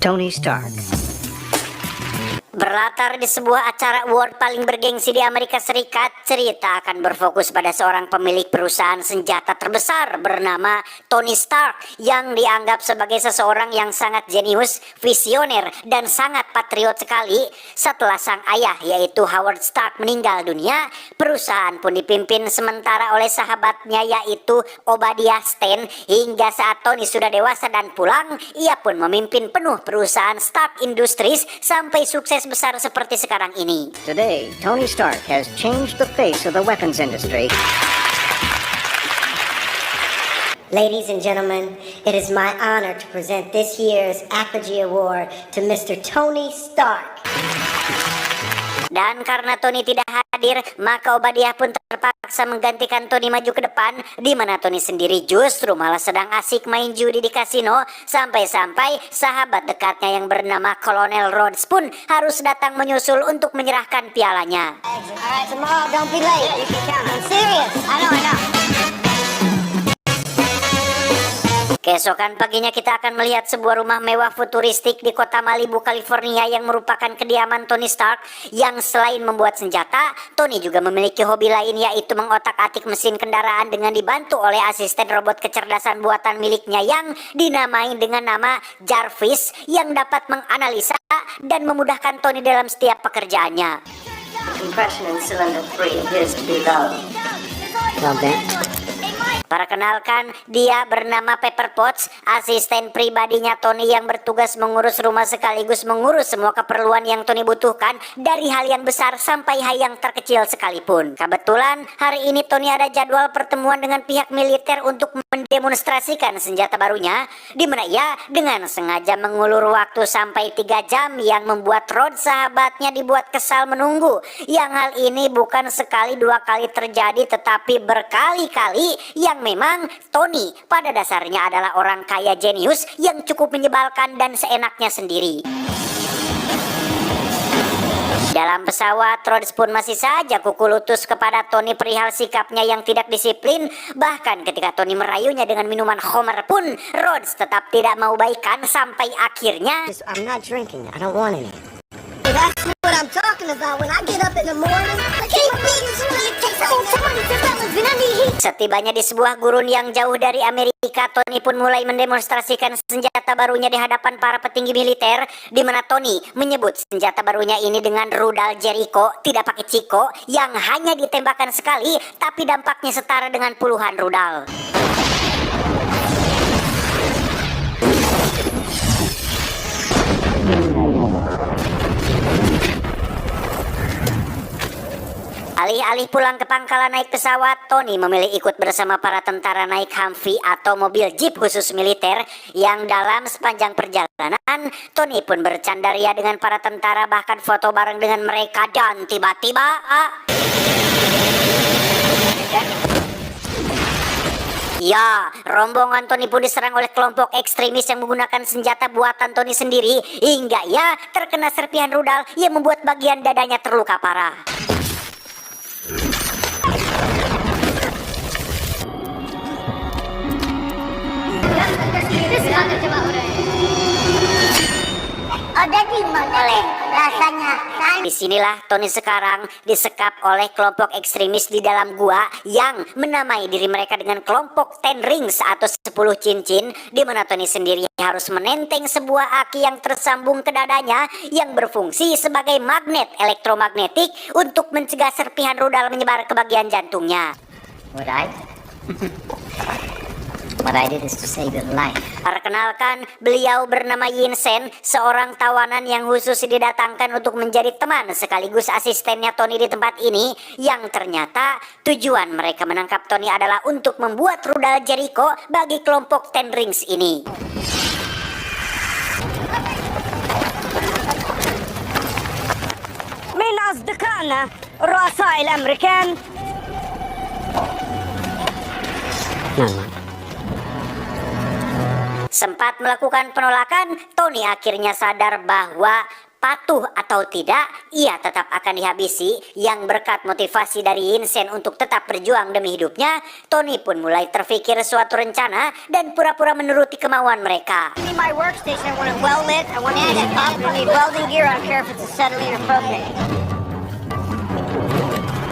Tony Stark. Berlatar di sebuah acara award paling bergengsi di Amerika Serikat, cerita akan berfokus pada seorang pemilik perusahaan senjata terbesar bernama Tony Stark yang dianggap sebagai seseorang yang sangat jenius, visioner, dan sangat patriot sekali. Setelah sang ayah yaitu Howard Stark meninggal dunia, perusahaan pun dipimpin sementara oleh sahabatnya yaitu Obadiah Stane. Hingga saat Tony sudah dewasa dan pulang, ia pun memimpin penuh perusahaan Stark Industries sampai sukses besar seperti sekarang ini. Today, Tony Stark has changed the face of the weapons industry. Ladies and gentlemen, it is my honor to present this year's Apogee Award to Mr. Tony Stark. Dan karena Tony tidak hadir, maka Obadiah pun terpaksa menggantikan Tony maju ke depan, di mana Tony sendiri justru malah sedang asik main judi di kasino, sampai-sampai sahabat dekatnya yang bernama Kolonel Rhodes pun harus datang menyusul untuk menyerahkan pialanya. Alright, tomorrow don't be late. You can count. I'm serious. I know. Keesokan paginya kita akan melihat sebuah rumah mewah futuristik di kota Malibu, California yang merupakan kediaman Tony Stark, yang selain membuat senjata, Tony juga memiliki hobi lain yaitu mengotak-atik mesin kendaraan dengan dibantu oleh asisten robot kecerdasan buatan miliknya yang dinamai dengan nama Jarvis, yang dapat menganalisa dan memudahkan Tony dalam setiap pekerjaannya. Compression in cylinder 3 appears to be low. Well then. Perkenalkan, dia bernama Pepper Potts, asisten pribadinya Tony yang bertugas mengurus rumah sekaligus mengurus semua keperluan yang Tony butuhkan, dari hal yang besar sampai hal yang terkecil sekalipun. Kebetulan hari ini Tony ada jadwal pertemuan dengan pihak militer untuk mendemonstrasikan senjata barunya, di mana ia dengan sengaja mengulur waktu sampai 3 jam yang membuat Rhodes sahabatnya dibuat kesal menunggu. Yang hal ini bukan sekali 2 kali terjadi, tetapi berkali-kali, yang memang Tony pada dasarnya adalah orang kaya jenius yang cukup menyebalkan dan seenaknya sendiri. Dalam pesawat, Rhodes pun masih saja kuku lutus kepada Tony perihal sikapnya yang tidak disiplin. Bahkan ketika Tony merayunya dengan minuman Homer pun, Rhodes tetap tidak mau baikan sampai akhirnya, I'm not drinking. I don't want any. That's what I'm talking about. When I get up in the morning, I can't beat it. It takes a whole 20 fellas. When I need heat. setibanya di sebuah gurun yang jauh dari Amerika, Tony pun mulai mendemonstrasikan senjata barunya di hadapan para petinggi militer, di mana Tony menyebut senjata barunya ini dengan rudal Jericho, tidak pakai ciko, yang hanya ditembakkan sekali, tapi dampaknya setara dengan puluhan rudal. Alih-alih pulang ke pangkalan naik pesawat, Tony memilih ikut bersama para tentara naik Humvee atau mobil jeep khusus militer, yang dalam sepanjang perjalanan Tony pun bercandaria dengan para tentara, bahkan foto bareng dengan mereka, dan tiba-tiba ya, rombongan Tony pun diserang oleh kelompok ekstremis yang menggunakan senjata buatan Tony sendiri, hingga ia terkena serpihan rudal yang membuat bagian dadanya terluka parah. Disinilah Tony sekarang disekap oleh kelompok ekstremis di dalam gua yang menamai diri mereka dengan kelompok 10 rings atau 10 cincin, di mana Tony sendiri harus menenteng sebuah aki yang tersambung ke dadanya yang berfungsi sebagai magnet elektromagnetik untuk mencegah serpihan rudal menyebar ke bagian jantungnya. What I did is to save your life. Perkenalkan, beliau bernama Yin Sen, seorang tawanan yang khusus didatangkan untuk menjadi teman sekaligus asistennya Tony di tempat ini, yang ternyata tujuan mereka menangkap Tony adalah untuk membuat rudal Jericho bagi kelompok 10 rings ini. من أصدقائنا رؤساء الأمريكان. Sempat melakukan penolakan, Tony akhirnya sadar bahwa patuh atau tidak, ia tetap akan dihabisi. Yang berkat motivasi dari Yinsen untuk tetap berjuang demi hidupnya, Tony pun mulai terfikir suatu rencana dan pura-pura menuruti kemauan mereka. I need my workstation. I want it well lit. I want it up. I need welding gear. I don't care if it's acetylene or propane.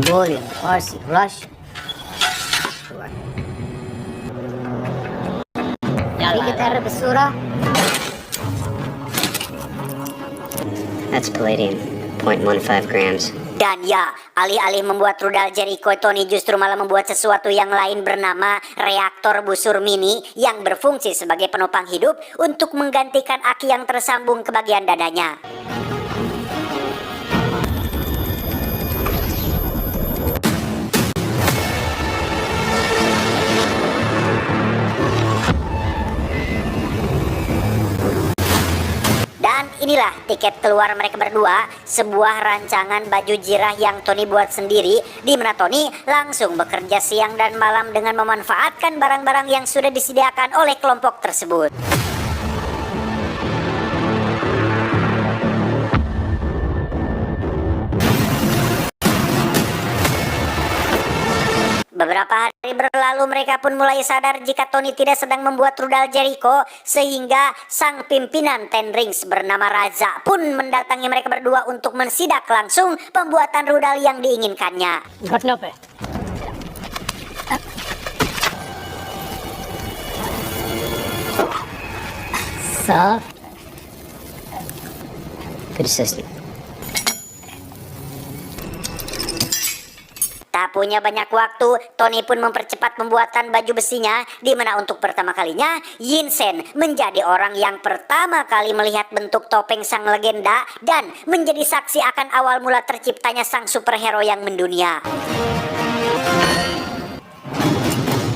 Mongolian, Farsi, Russian. Gitarra basura. That's palladium, 0.15 grams. Dan ya, alih-alih membuat rudal Jericho, Tony justru malah membuat sesuatu yang lain bernama reaktor busur mini yang berfungsi sebagai penopang hidup untuk menggantikan aki yang tersambung ke bagian dadanya. Dan inilah tiket keluar mereka berdua, sebuah rancangan baju jirah yang Tony buat sendiri, di mana Tony langsung bekerja siang dan malam dengan memanfaatkan barang-barang yang sudah disediakan oleh kelompok tersebut. Beberapa hari berlalu mereka pun mulai sadar jika Tony tidak sedang membuat rudal Jericho, sehingga sang pimpinan Ten Rings bernama Raza pun mendatangi mereka berdua untuk mensidak langsung pembuatan rudal yang diinginkannya. घटना पे Soft. Good assistant. Tak punya banyak waktu, Tony pun mempercepat pembuatan baju besinya, di mana untuk pertama kalinya Yinsen menjadi orang yang pertama kali melihat bentuk topeng sang legenda dan menjadi saksi akan awal mula terciptanya sang superhero yang mendunia.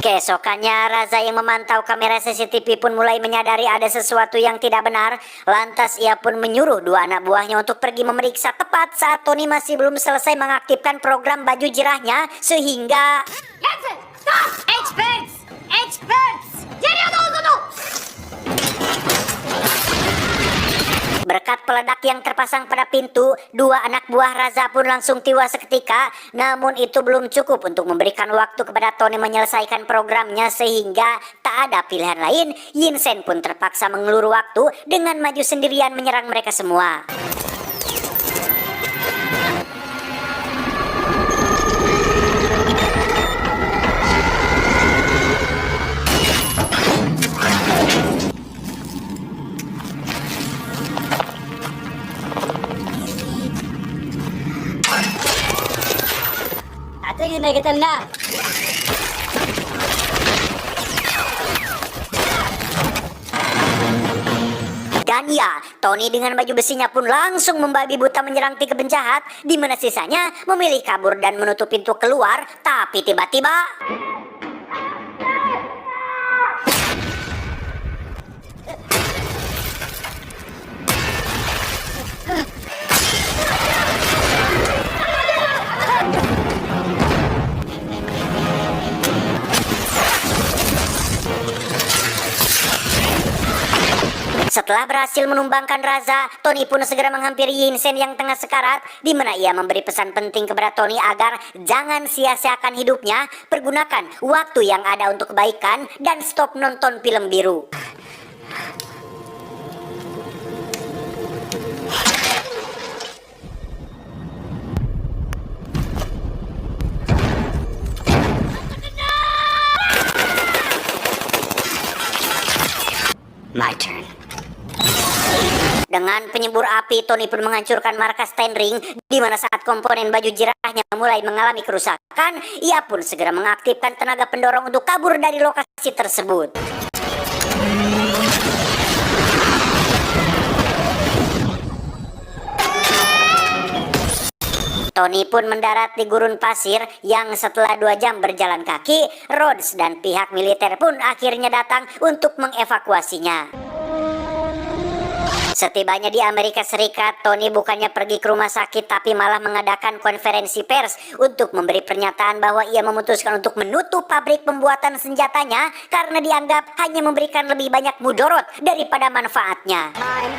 Keesokannya, Raza yang memantau kamera CCTV pun mulai menyadari ada sesuatu yang tidak benar. Lantas ia pun menyuruh dua anak buahnya untuk pergi memeriksa tepat saat Tony masih belum selesai mengaktifkan program baju jirahnya, sehingga... Jensen, stop! Experts! Experts! Jadi tunggu. Berkat peledak yang terpasang pada pintu, dua anak buah Raza pun langsung tiwas seketika. Namun itu belum cukup untuk memberikan waktu kepada Tony menyelesaikan programnya, sehingga tak ada pilihan lain. Yinsen pun terpaksa mengelur waktu dengan maju sendirian menyerang mereka semua. I think you make it them now. Dan ya, Tony dengan baju besinya pun langsung membabi buta menyerang tiga penjahat, di mana sisanya memilih kabur dan menutup pintu keluar. Tapi tiba-tiba... Setelah berhasil menumbangkan Raza, Tony pun segera menghampiri Yinsen yang tengah sekarat, di mana ia memberi pesan penting kepada Tony agar jangan sia-siakan hidupnya, pergunakan waktu yang ada untuk kebaikan, dan stop nonton film biru. My turn. Dengan penyembur api, Tony pun menghancurkan markas Ten Ring, di mana saat komponen baju jirahnya mulai mengalami kerusakan, ia pun segera mengaktifkan tenaga pendorong untuk kabur dari lokasi tersebut. Tony pun mendarat di gurun pasir yang setelah 2 jam berjalan kaki, Rhodes dan pihak militer pun akhirnya datang untuk mengevakuasinya. Setibanya di Amerika Serikat, Tony bukannya pergi ke rumah sakit tapi malah mengadakan konferensi pers untuk memberi pernyataan bahwa ia memutuskan untuk menutup pabrik pembuatan senjatanya karena dianggap hanya memberikan lebih banyak mudorot daripada manfaatnya. Time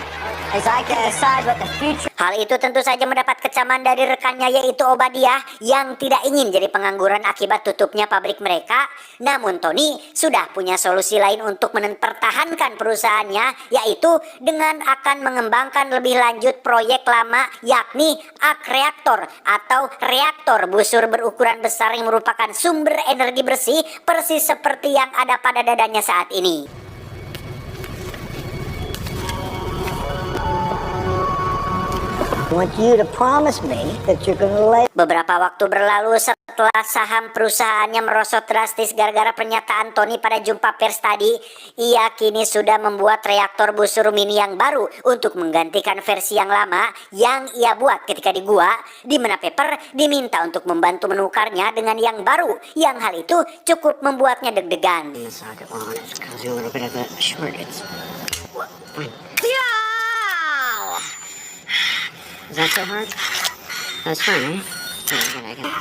as I can decide what the future. Hal itu tentu saja mendapat kecaman dari rekannya yaitu Obadiah yang tidak ingin jadi pengangguran akibat tutupnya pabrik mereka. Namun Tony sudah punya solusi lain untuk mempertahankan perusahaannya, yaitu dengan akan mengembangkan lebih lanjut proyek lama yakni arc reaktor atau reaktor busur berukuran besar yang merupakan sumber energi bersih persis seperti yang ada pada dadanya saat ini. I want you to promise me that you're gonna let. Beberapa waktu berlalu setelah saham perusahaannya merosot drastis gara-gara pernyataan Tony pada jumpa pers tadi, ia kini sudah membuat reaktor busur mini yang baru untuk menggantikan versi yang lama yang ia buat ketika di gua, di mana Pepper diminta untuk membantu menukarnya dengan yang baru, yang hal itu cukup membuatnya deg-degan. The socket on is causing a little bit of a shortage. Fine. Is that so hard? That's fine, eh? I get it.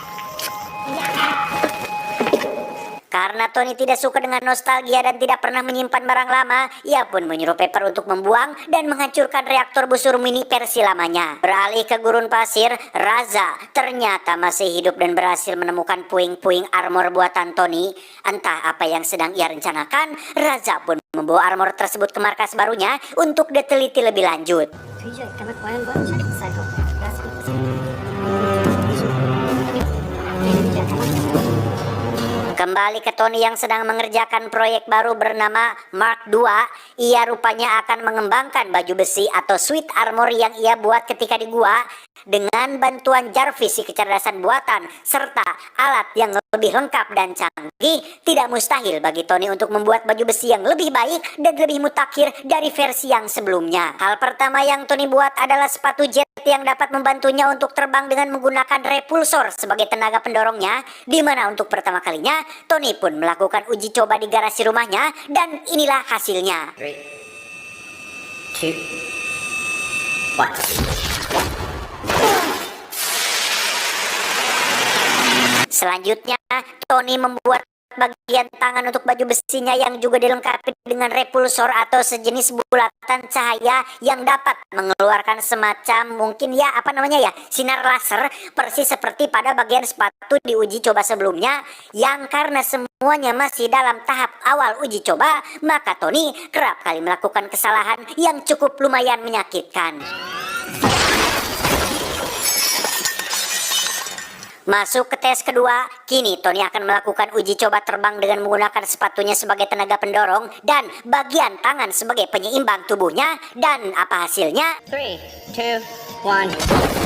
Karena Tony tidak suka dengan nostalgia dan tidak pernah menyimpan barang lama, ia pun menyuruh Pepper untuk membuang dan menghancurkan reaktor busur mini versi lamanya. Beralih ke gurun pasir, Raza ternyata masih hidup dan berhasil menemukan puing-puing armor buatan Tony. Entah apa yang sedang ia rencanakan, Raza pun membawa armor tersebut ke markas barunya untuk diteliti lebih lanjut. Kembali ke Tony yang sedang mengerjakan proyek baru bernama Mark II, ia rupanya akan mengembangkan baju besi atau suit armor yang ia buat ketika di gua dengan bantuan Jarvis si kecerdasan buatan serta alat yang lebih lengkap dan canggih. Tidak mustahil bagi Tony untuk membuat baju besi yang lebih baik dan lebih mutakhir dari versi yang sebelumnya. Hal pertama yang Tony buat adalah sepatu jet yang dapat membantunya untuk terbang dengan menggunakan repulsor sebagai tenaga pendorongnya, di mana untuk pertama kalinya Tony pun melakukan uji coba di garasi rumahnya dan inilah hasilnya. 3, 2, 1. Selanjutnya, Tony membuat bagian tangan untuk baju besinya yang juga dilengkapi dengan repulsor atau sejenis bulatan cahaya yang dapat mengeluarkan semacam mungkin ya sinar laser persis seperti pada bagian sepatu di uji coba sebelumnya, yang karena semuanya masih dalam tahap awal uji coba, maka Tony kerap kali melakukan kesalahan yang cukup lumayan menyakitkan. Masuk ke tes kedua, kini Tony akan melakukan uji coba terbang dengan menggunakan sepatunya sebagai tenaga pendorong dan bagian tangan sebagai penyeimbang tubuhnya. Dan apa hasilnya? 3, 2, 1.